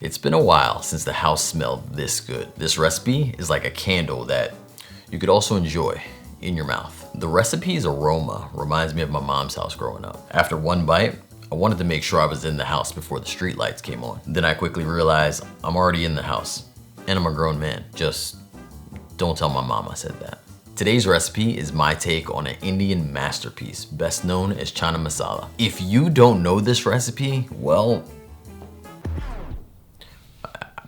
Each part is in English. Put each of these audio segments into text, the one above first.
It's been a while since the house smelled this good. This recipe is like a candle that you could also enjoy in your mouth. The recipe's aroma reminds me of my mom's house growing up. After one bite, I wanted to make sure I was in the house before the street lights came on. Then I quickly realized I'm already in the house and I'm a grown man. Just don't tell my mom I said that. Today's recipe is my take on an Indian masterpiece, best known as Chana Masala. If you don't know this recipe, well,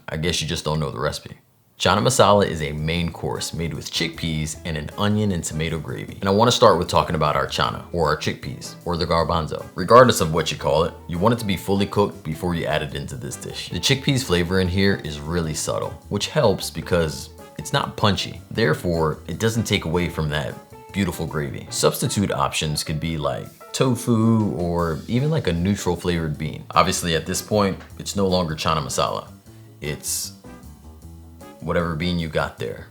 I guess you just don't know the recipe. Chana Masala is a main course made with chickpeas and an onion and tomato gravy. And I want to start with talking about our chana, or our chickpeas, or the garbanzo. Regardless of what you call it, you want it to be fully cooked before you add it into this dish. The chickpeas flavor in here is really subtle, which helps because it's not punchy. Therefore, it doesn't take away from that beautiful gravy. Substitute options could be like tofu or even like a neutral flavored bean. Obviously at this point, it's no longer Chana Masala. It's whatever bean you got there,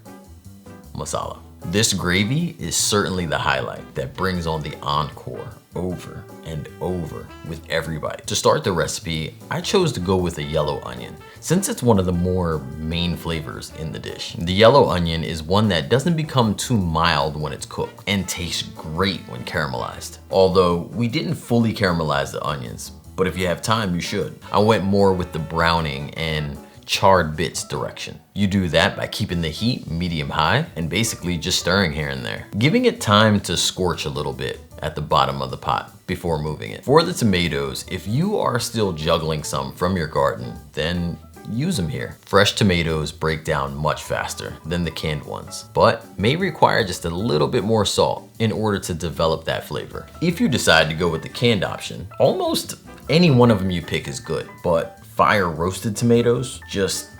masala. This gravy is certainly the highlight that brings on the encore over and over with every bite. To start the recipe, I chose to go with a yellow onion since it's one of the more main flavors in the dish. The yellow onion is one that doesn't become too mild when it's cooked and tastes great when caramelized. Although we didn't fully caramelize the onions, but if you have time, you should. I went more with the browning and charred bits direction. You do that by keeping the heat medium high and basically just stirring here and there, giving it time to scorch a little bit at the bottom of the pot before moving it. For the tomatoes, if you are still juggling some from your garden, then use them here. Fresh tomatoes break down much faster than the canned ones, but may require just a little bit more salt in order to develop that flavor. If you decide to go with the canned option, almost any one of them you pick is good, but fire roasted tomatoes just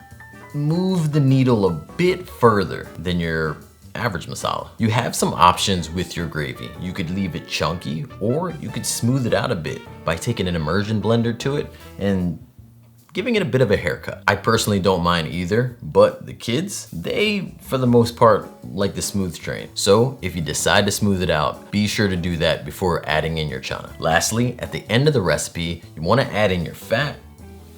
move the needle a bit further than your average masala. You have some options with your gravy. You could leave it chunky, or you could smooth it out a bit by taking an immersion blender to it and giving it a bit of a haircut. I personally don't mind either, but the kids, they, for the most part, like the smooth strain. So if you decide to smooth it out, be sure to do that before adding in your chana. Lastly, at the end of the recipe, you wanna add in your fat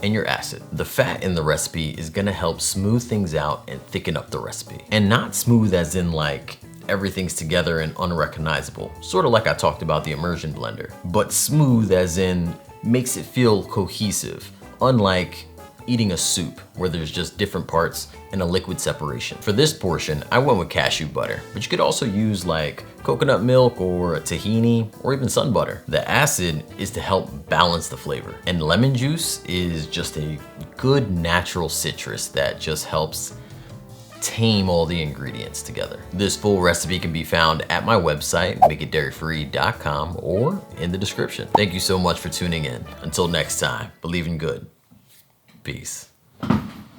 and your acid. The fat in the recipe is gonna help smooth things out and thicken up the recipe. And not smooth as in like everything's together and unrecognizable, sort of like I talked about the immersion blender, but smooth as in makes it feel cohesive, unlike eating a soup where there's just different parts and a liquid separation. For this portion, I went with cashew butter, but you could also use like coconut milk or a tahini or even sun butter. The acid is to help balance the flavor, and lemon juice is just a good natural citrus that just helps tame all the ingredients together. This full recipe can be found at my website, makeitdairyfree.com, or in the description. Thank you so much for tuning in. Until next time, believe in good. Peace.